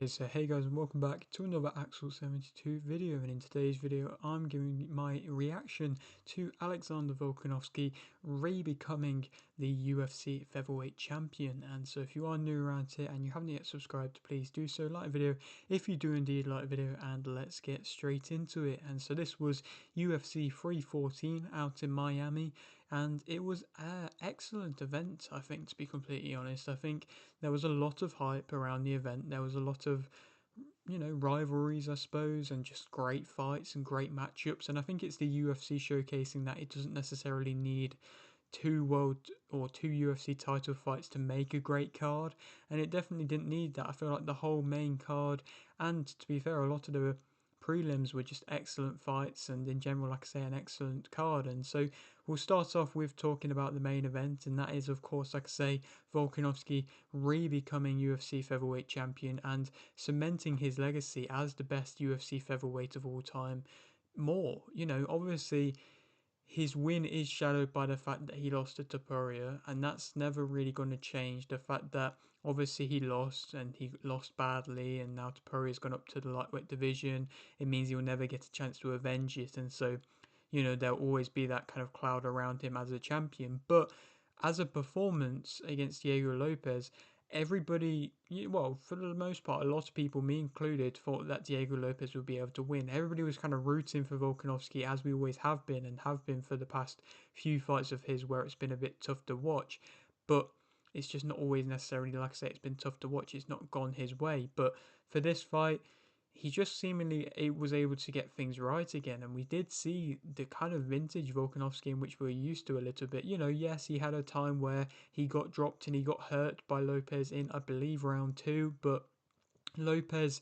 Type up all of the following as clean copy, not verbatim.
So hey guys, and welcome back to another Axel 72 video, and in today's video I'm giving my reaction to Alexander Volkanovski re-becoming the UFC featherweight champion. And so if you are new around here and you haven't yet subscribed, please do so, like the video if you do indeed like the video, and let's get straight into it. And so this was UFC 314 out in Miami, and it was an excellent event, I think, to be completely honest. I think there was a lot of hype around the event. There was a lot of, rivalries, I suppose, and just great fights and great matchups. And I think it's the UFC showcasing that it doesn't necessarily need two UFC title fights to make a great card, and it definitely didn't need that. I feel like the whole main card, and to be fair, a lot of the prelims were just excellent fights, and in general, like I say, an excellent card. And so we'll start off with talking about the main event, and that is, of course, like I say, Volkanovski re-becoming UFC featherweight champion and cementing his legacy as the best UFC featherweight of all time. Obviously his win is shadowed by the fact that he lost to Topuria, and that's never really going to change. The fact that obviously he lost, and he lost badly, and now Topuria's gone up to the lightweight division, it means he'll never get a chance to avenge it, and so, there'll always be that kind of cloud around him as a champion. But as a performance against Yair Lopes, everybody, well, for the most part, a lot of people, me included, thought that Diego Lopes would be able to win. Everybody was kind of rooting for Volkanovski, as we always have been and have been for the past few fights of his where it's been a bit tough to watch. But it's just not always necessarily, like I say, it's been tough to watch. It's not gone his way. But for this fight, he just seemingly was able to get things right again, and we did see the kind of vintage Volkanovski in which we're used to a little bit. Yes, he had a time where he got dropped and he got hurt by Lopes in, I believe, round two, but Lopes,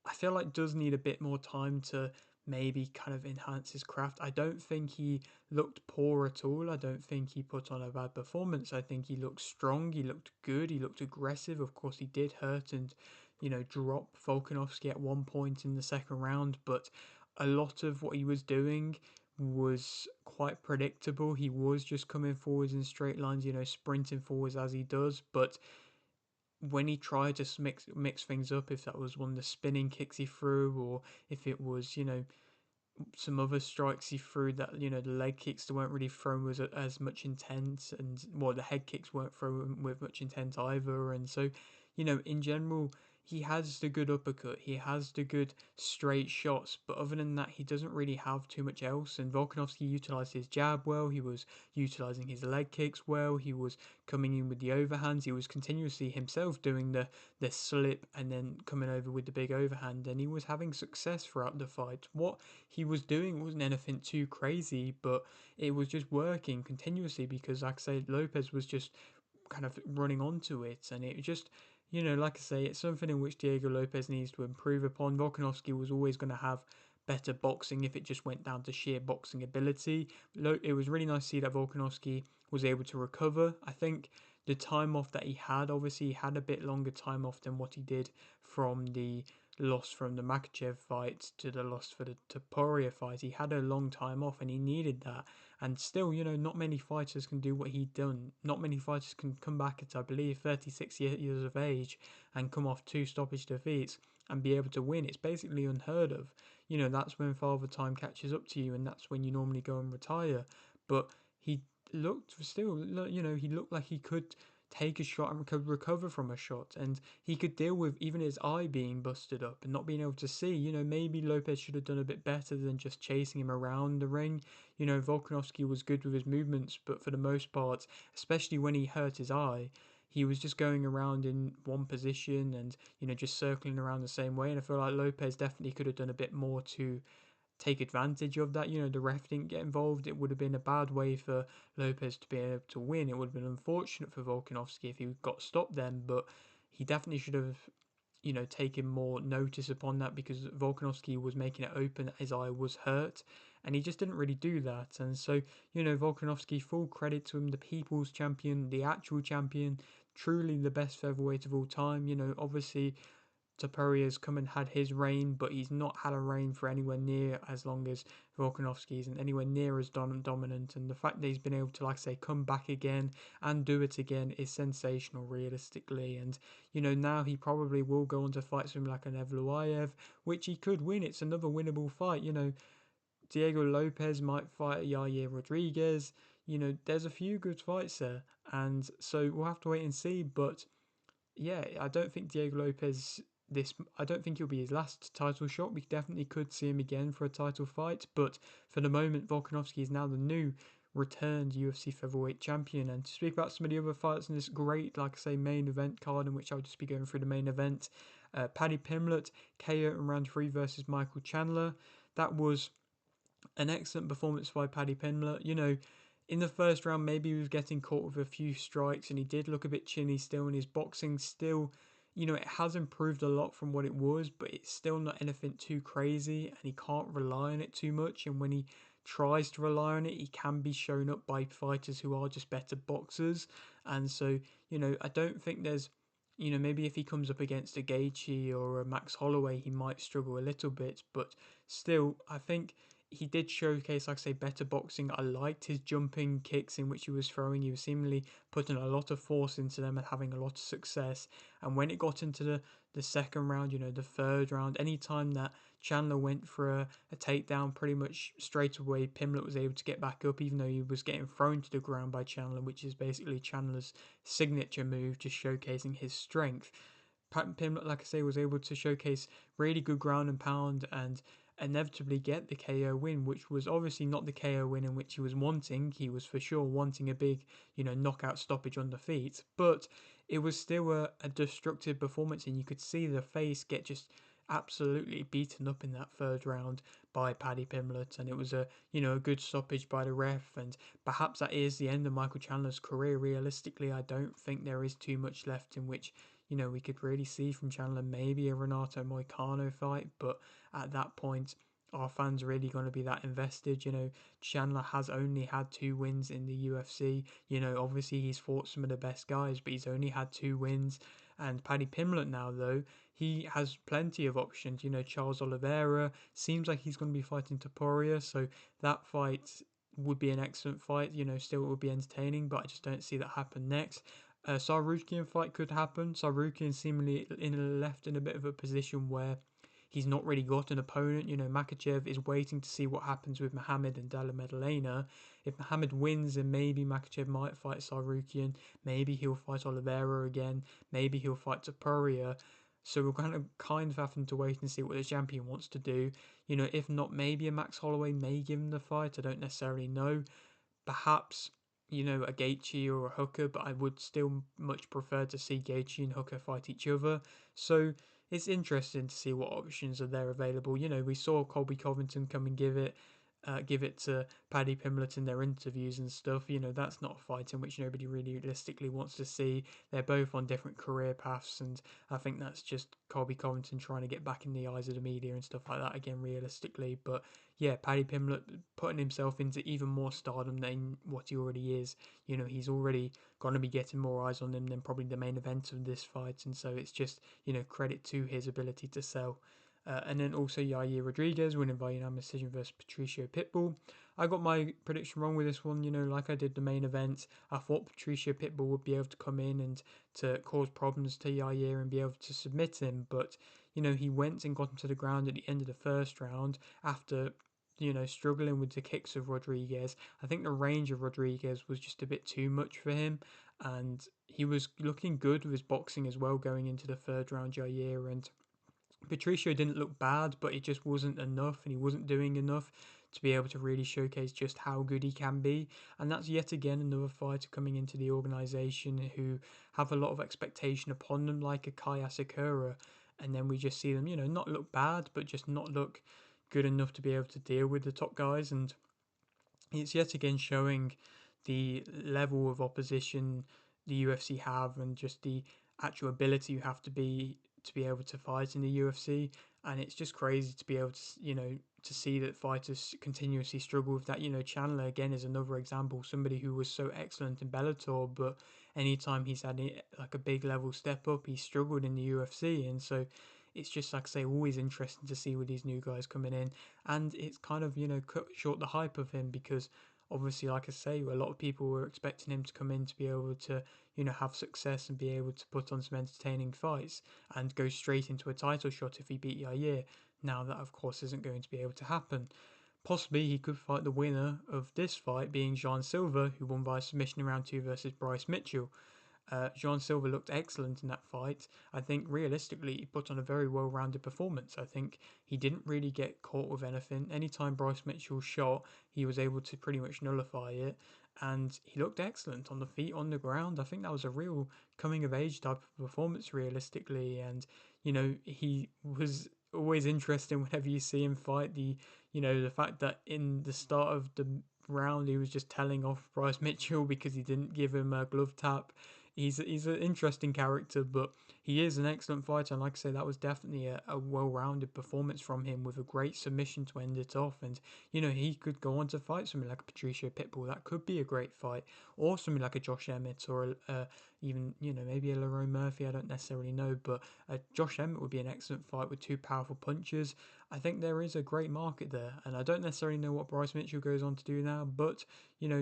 I feel like, does need a bit more time to maybe kind of enhance his craft. I don't think he looked poor at all. I don't think he put on a bad performance. I think he looked strong. He looked good. He looked aggressive. Of course, he did hurt and, drop Volkanovski at one point in the second round, but a lot of what he was doing was quite predictable. He was just coming forwards in straight lines, sprinting forwards as he does, but when he tried to mix things up, if that was one of the spinning kicks he threw, or if it was, some other strikes he threw, that, the leg kicks that weren't really thrown with as much intent, and well, the head kicks weren't thrown with much intent either. And so, in general, he has the good uppercut, he has the good straight shots, but other than that, he doesn't really have too much else. And Volkanovski utilized his jab well, he was utilizing his leg kicks well, he was coming in with the overhands, he was continuously himself doing the slip and then coming over with the big overhand, and he was having success throughout the fight. What he was doing wasn't anything too crazy, but it was just working continuously because, like I said, Lopes was just kind of running onto it, and it just, like I say, it's something in which Diego Lopes needs to improve upon. Volkanovski was always going to have better boxing if it just went down to sheer boxing ability. It was really nice to see that Volkanovski was able to recover. I think the time off that he had, obviously he had a bit longer time off than what he did from the loss from the Makachev fight to the loss for the Topuria fight. He had a long time off and he needed that. And still, not many fighters can do what he'd done. Not many fighters can come back at, I believe, 36 years of age and come off 2 stoppage defeats and be able to win. It's basically unheard of. That's when Father Time catches up to you, and that's when you normally go and retire. But he he looked like he could take a shot and could recover from a shot, and he could deal with even his eye being busted up and not being able to see. Maybe Lopes should have done a bit better than just chasing him around the ring. Volkanovski was good with his movements, but for the most part, especially when he hurt his eye, he was just going around in one position and, just circling around the same way. And I feel like Lopes definitely could have done a bit more to take advantage of that. The ref didn't get involved. It would have been a bad way for Lopes to be able to win. It would have been unfortunate for Volkanovski if he got stopped then, but he definitely should have, taken more notice upon that, because Volkanovski was making it open that his eye was hurt, and he just didn't really do that. And so, Volkanovski, full credit to him, the people's champion, the actual champion, truly the best featherweight of all time. Obviously, Topuria's come and had his reign, but he's not had a reign for anywhere near as long as Volkanovski isn't anywhere near as dominant. And the fact that he's been able to, like I say, come back again and do it again is sensational, realistically. And now he probably will go on to fight something like an Evloev, which he could win. It's another winnable fight. Diego Lopes might fight Yair Rodriguez. There's a few good fights there, and so we'll have to wait and see. But yeah, I don't think Diego Lopes I don't think it'll be his last title shot. We definitely could see him again for a title fight, but for the moment, Volkanovski is now the new returned UFC featherweight champion. And to speak about some of the other fights in this great, like I say, main event card, in which I'll just be going through the main event, Paddy Pimblett KO in round 3 versus Michael Chandler. That was an excellent performance by Paddy Pimblett. In the first round, maybe he was getting caught with a few strikes and he did look a bit chinny still, and his boxing still, it has improved a lot from what it was, but it's still not anything too crazy and he can't rely on it too much. And when he tries to rely on it, he can be shown up by fighters who are just better boxers. And so, I don't think there's, maybe if he comes up against a Gaethje or a Max Holloway, he might struggle a little bit, but still, I think he did showcase, like I say, better boxing. I liked his jumping kicks in which he was throwing. He was seemingly putting a lot of force into them and having a lot of success. And when it got into the second round, the third round, anytime that Chandler went for a takedown, pretty much straight away, Pimblett was able to get back up, even though he was getting thrown to the ground by Chandler, which is basically Chandler's signature move, just showcasing his strength. Pimblett, like I say, was able to showcase really good ground and pound and inevitably get the KO win, which was obviously not the KO win in which he was wanting. He was for sure wanting a big, knockout stoppage on the feet, but it was still a destructive performance, and you could see the face get just absolutely beaten up in that third round by Paddy Pimblett, and it was a good stoppage by the ref, and perhaps that is the end of Michael Chandler's career. Realistically, I don't think there is too much left in which we could really see from Chandler. Maybe a Renato Moicano fight, but at that point, are fans really going to be that invested? Chandler has only had 2 wins in the UFC. Obviously he's fought some of the best guys, but he's only had 2 wins. And Paddy Pimblett now, though, he has plenty of options. Charles Oliveira seems like he's going to be fighting Topuria, so that fight would be an excellent fight. Still it would be entertaining, but I just don't see that happen next. Sarukian fight could happen. Sarukian seemingly left in a bit of a position where he's not really got an opponent. Makhachev is waiting to see what happens with Muhammad and Dalla Maddalena. If Muhammad wins, then maybe Makhachev might fight Sarukian. Maybe he'll fight Oliveira again. Maybe he'll fight Topuria. So we're kind of having to wait and see what the champion wants to do. If not, maybe a Max Holloway may give him the fight. I don't necessarily know. Perhaps a Gaethje or a Hooker, but I would still much prefer to see Gaethje and Hooker fight each other. So it's interesting to see what options are there available. We saw Colby Covington come and give it to Paddy Pimblett in their interviews and stuff. That's not a fight in which nobody really realistically wants to see. They're both on different career paths, and I think that's just Colby Covington trying to get back in the eyes of the media and stuff like that again, realistically. But yeah, Paddy Pimblett putting himself into even more stardom than what he already is. He's already going to be getting more eyes on him than probably the main event of this fight, and so it's just, credit to his ability to sell. And then also Yair Rodriguez winning by unanimous decision versus Patricio Pitbull. I got my prediction wrong with this one, like I did the main event. I thought Patricio Pitbull would be able to come in and to cause problems to Yair and be able to submit him, but he went and got him to the ground at the end of the first round after struggling with the kicks of Rodriguez. I think the range of Rodriguez was just a bit too much for him, and he was looking good with his boxing as well going into the third round, Yair, and Patricio didn't look bad, but it just wasn't enough, and he wasn't doing enough to be able to really showcase just how good he can be. And that's yet again another fighter coming into the organisation who have a lot of expectation upon them, like a Kai Asakura, and then we just see them, not look bad, but just not look good enough to be able to deal with the top guys. And it's yet again showing the level of opposition the UFC have, and just the actual ability you have to be able to fight in the UFC. And it's just crazy to be able to to see that fighters continuously struggle with that. Chandler again is another example, somebody who was so excellent in Bellator, but anytime he's had like a big level step up, he struggled in the UFC. And so it's just, like I say, always interesting to see with these new guys coming in. And it's kind of, cut short the hype of him because obviously, like I say, a lot of people were expecting him to come in to be able to, have success and be able to put on some entertaining fights and go straight into a title shot if he beat Yair. Now that, of course, isn't going to be able to happen. Possibly he could fight the winner of this fight, being Jean Silva, who won by submission in round 2 versus Bryce Mitchell. Jean Silva looked excellent in that fight. I think realistically he put on a very well-rounded performance. I think he didn't really get caught with anything. Anytime Bryce Mitchell shot, he was able to pretty much nullify it. And he looked excellent on the feet, on the ground. I think that was a real coming-of-age type of performance realistically. And, he was always interesting whenever you see him fight. The fact that in the start of the round he was just telling off Bryce Mitchell because he didn't give him a glove tap. He's an interesting character, but he is an excellent fighter. And like I say, that was definitely a well-rounded performance from him with a great submission to end it off. And he could go on to fight something like a Patricio Pitbull. That could be a great fight, or something like a Josh Emmett, or even maybe a Lerone Murphy. I don't necessarily know, but Josh Emmett would be an excellent fight with two powerful punches. I think there is a great market there, and I don't necessarily know what Bryce Mitchell goes on to do now, but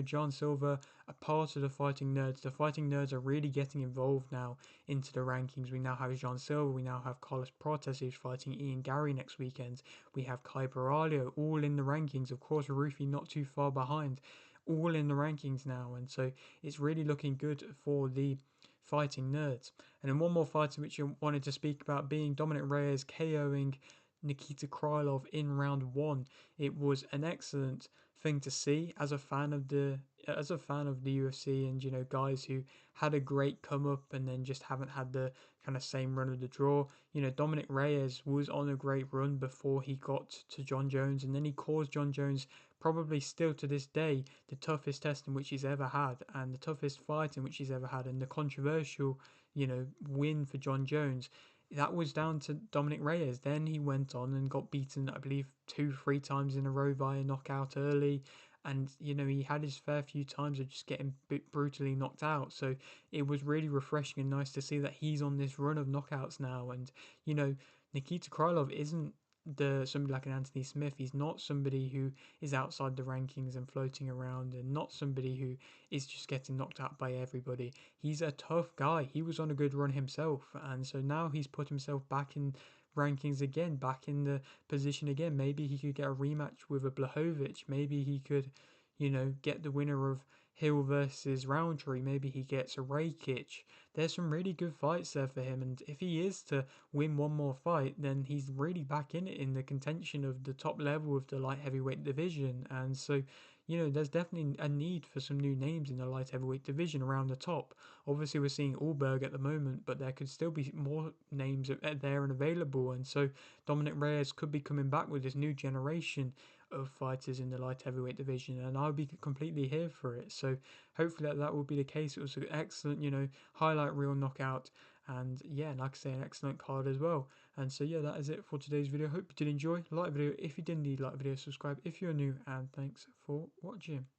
John Silva, a part of the Fighting Nerds. The Fighting Nerds are really getting involved now into the rankings. We now have John Silva, we now have Carlos Prates, who's fighting Ian Gary next weekend. We have Kai Baralho, all in the rankings. Of course, Rufi not too far behind, all in the rankings now, and so it's really looking good for the Fighting Nerds. And then one more fighter which I wanted to speak about being Dominick Reyes KOing Nickita Krylov in round 1. It was an excellent thing to see as a fan of the UFC, and guys who had a great come up and then just haven't had the kind of same run of the draw. Dominick Reyes was on a great run before he got to John Jones, and then he caused John Jones probably still to this day the toughest test in which he's ever had and the toughest fight in which he's ever had, and the controversial win for John Jones, that was down to Dominick Reyes. Then he went on and got beaten, I believe, 2-3 times in a row via knockout early. And, he had his fair few times of just getting brutally knocked out. So it was really refreshing and nice to see that he's on this run of knockouts now. And, Nickita Krylov isn't somebody like an Anthony Smith. He's not somebody who is outside the rankings and floating around, and not somebody who is just getting knocked out by everybody. He's a tough guy. He was on a good run himself, and so now he's put himself back in rankings again, back in the position again. Maybe he could get a rematch with a Blachowicz. Maybe he could, get the winner of Hill versus Roundtree. Maybe he gets a Rakic. There's some really good fights there for him, and if he is to win one more fight, then he's really back in it in the contention of the top level of the light heavyweight division. And so, there's definitely a need for some new names in the light heavyweight division around the top. Obviously, we're seeing Allberg at the moment, but there could still be more names there and available. And so, Dominick Reyes could be coming back with this new generation of fighters in the light heavyweight division, and I'll be completely here for it. So, hopefully, that will be the case. It was an excellent, highlight reel knockout. And yeah, like I say, an excellent card as well. And so yeah, that is it for today's video. Hope you did enjoy. Like the video if you did indeed like the video, subscribe if you're new, and thanks for watching.